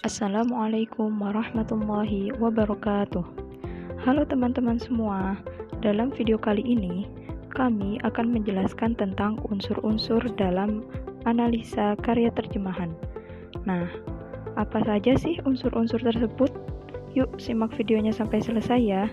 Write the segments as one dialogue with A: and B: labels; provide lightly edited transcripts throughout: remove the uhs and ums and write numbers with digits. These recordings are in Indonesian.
A: Assalamualaikum warahmatullahi wabarakatuh. Halo teman-teman semua, dalam video kali ini kami akan menjelaskan tentang unsur-unsur dalam analisa karya terjemahan. Nah, apa saja sih unsur-unsur tersebut? Yuk simak videonya sampai selesai ya.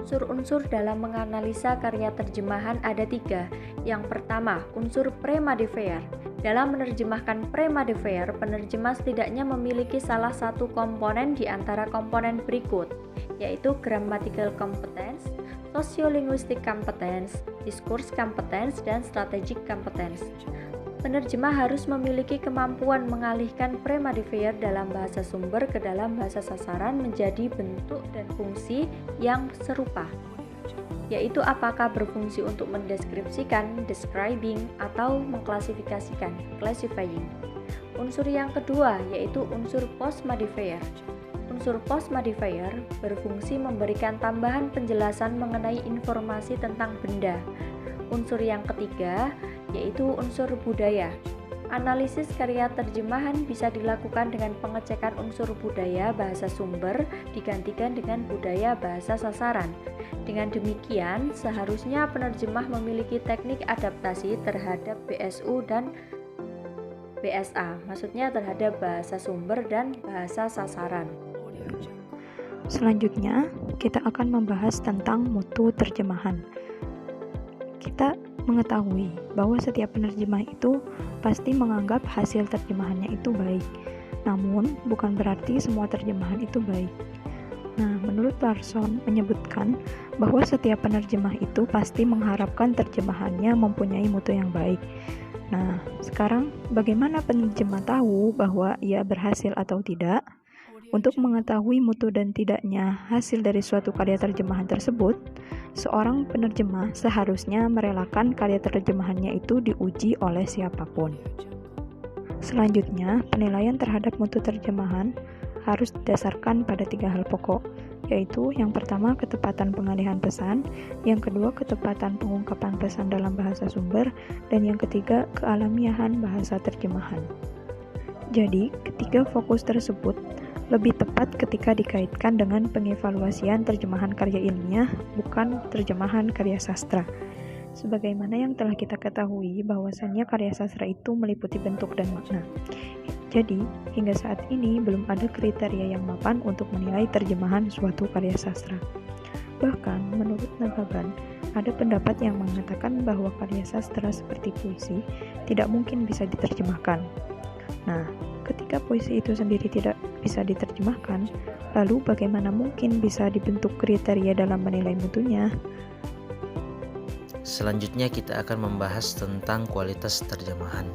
B: Unsur-unsur dalam menganalisa karya terjemahan ada 3. Yang pertama, unsur premadifer. Dalam menerjemahkan premadifer, penerjemah setidaknya memiliki salah satu komponen di antara komponen berikut, yaitu grammatical competence, sociolinguistic competence, discourse competence, dan strategic competence. Penerjemah harus memiliki kemampuan mengalihkan premadifer dalam bahasa sumber ke dalam bahasa sasaran menjadi bentuk dan fungsi yang serupa, yaitu apakah berfungsi untuk mendeskripsikan, describing, atau mengklasifikasikan, classifying. Unsur yang kedua yaitu unsur postmodifier. Unsur postmodifier berfungsi memberikan tambahan penjelasan mengenai informasi tentang benda. Unsur yang ketiga yaitu unsur budaya. Analisis karya terjemahan bisa dilakukan dengan pengecekan unsur budaya bahasa sumber digantikan dengan budaya bahasa sasaran. Dengan demikian, seharusnya penerjemah memiliki teknik adaptasi terhadap BSU dan BSA, maksudnya terhadap bahasa sumber dan bahasa sasaran.
A: Selanjutnya, kita akan membahas tentang mutu terjemahan. Kita mengetahui bahwa setiap penerjemah itu pasti menganggap hasil terjemahannya itu baik. Namun, bukan berarti semua terjemahan itu baik. Nah, menurut Larson menyebutkan bahwa setiap penerjemah itu pasti mengharapkan terjemahannya mempunyai mutu yang baik. Nah, sekarang bagaimana penerjemah tahu bahwa ia berhasil atau tidak? Untuk mengetahui mutu dan tidaknya hasil dari suatu karya terjemahan tersebut, seorang penerjemah seharusnya merelakan karya terjemahannya itu diuji oleh siapapun. Selanjutnya, penilaian terhadap mutu terjemahan harus didasarkan pada 3 hal pokok, yaitu yang pertama ketepatan pengalihan pesan, yang kedua ketepatan pengungkapan pesan dalam bahasa sumber, dan yang ketiga kealamiahan bahasa terjemahan. Jadi, ketiga fokus tersebut lebih tepat ketika dikaitkan dengan pengevaluasian terjemahan karya ilmiah, bukan terjemahan karya sastra. Sebagaimana yang telah kita ketahui bahwasannya karya sastra itu meliputi bentuk dan makna. Jadi, hingga saat ini belum ada kriteria yang mapan untuk menilai terjemahan suatu karya sastra. Bahkan, menurut Nababan, ada pendapat yang mengatakan bahwa karya sastra seperti puisi tidak mungkin bisa diterjemahkan. Nah, ketika puisi itu sendiri tidak bisa diterjemahkan, lalu bagaimana mungkin bisa dibentuk kriteria dalam menilai mutunya?
C: Selanjutnya kita akan membahas tentang kualitas terjemahan.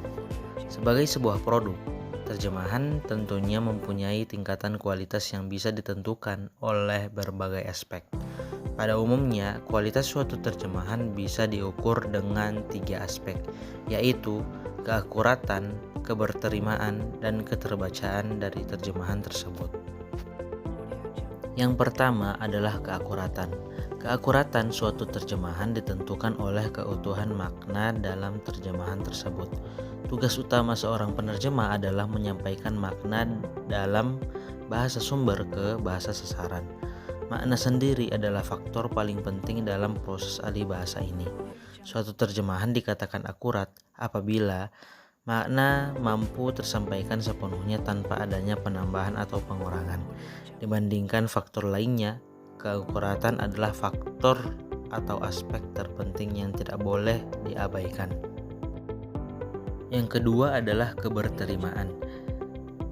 C: Sebagai sebuah produk, terjemahan tentunya mempunyai tingkatan kualitas yang bisa ditentukan oleh berbagai aspek. Pada umumnya, kualitas suatu terjemahan bisa diukur dengan 3 aspek, yaitu keakuratan, keberterimaan, dan keterbacaan dari terjemahan tersebut. Yang pertama adalah keakuratan. Keakuratan suatu terjemahan ditentukan oleh keutuhan makna dalam terjemahan tersebut. Tugas utama seorang penerjemah adalah menyampaikan makna dalam bahasa sumber ke bahasa sasaran. Makna sendiri adalah faktor paling penting dalam proses alih bahasa ini. Suatu terjemahan dikatakan akurat apabila makna mampu tersampaikan sepenuhnya tanpa adanya penambahan atau pengurangan. Dibandingkan faktor lainnya, keakuratan adalah faktor atau aspek terpenting yang tidak boleh diabaikan. Yang kedua adalah keberterimaan.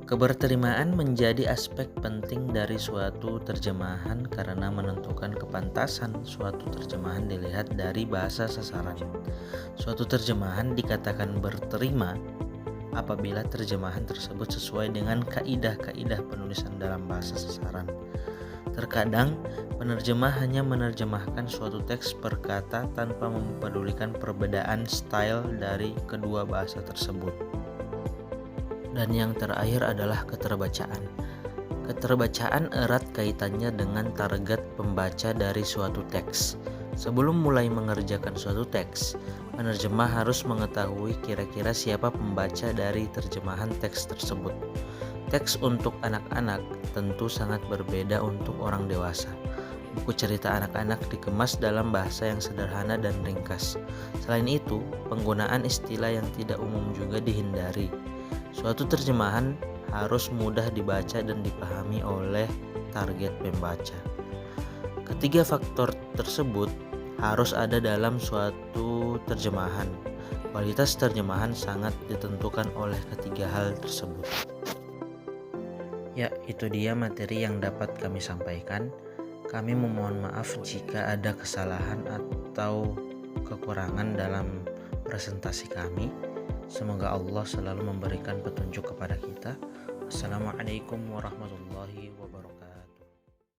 C: Keberterimaan menjadi aspek penting dari suatu terjemahan karena menentukan kepantasan suatu terjemahan dilihat dari bahasa sasaran. Suatu terjemahan dikatakan berterima apabila terjemahan tersebut sesuai dengan kaidah-kaidah penulisan dalam bahasa sasaran. Terkadang, penerjemah hanya menerjemahkan suatu teks per kata tanpa mempedulikan perbedaan style dari kedua bahasa tersebut. Dan yang terakhir adalah keterbacaan. Keterbacaan erat kaitannya dengan target pembaca dari suatu teks. Sebelum mulai mengerjakan suatu teks, penerjemah harus mengetahui kira-kira siapa pembaca dari terjemahan teks tersebut. Teks untuk anak-anak tentu sangat berbeda untuk orang dewasa. Buku cerita anak-anak dikemas dalam bahasa yang sederhana dan ringkas. Selain itu, penggunaan istilah yang tidak umum juga dihindari. Suatu terjemahan harus mudah dibaca dan dipahami oleh target pembaca. Ketiga faktor tersebut harus ada dalam suatu terjemahan. Kualitas terjemahan sangat ditentukan oleh ketiga hal tersebut. Ya, itu dia materi yang dapat kami sampaikan. Kami memohon maaf jika ada kesalahan atau kekurangan dalam presentasi kami. Semoga Allah selalu memberikan petunjuk kepada kita. Assalamualaikum warahmatullahi wabarakatuh.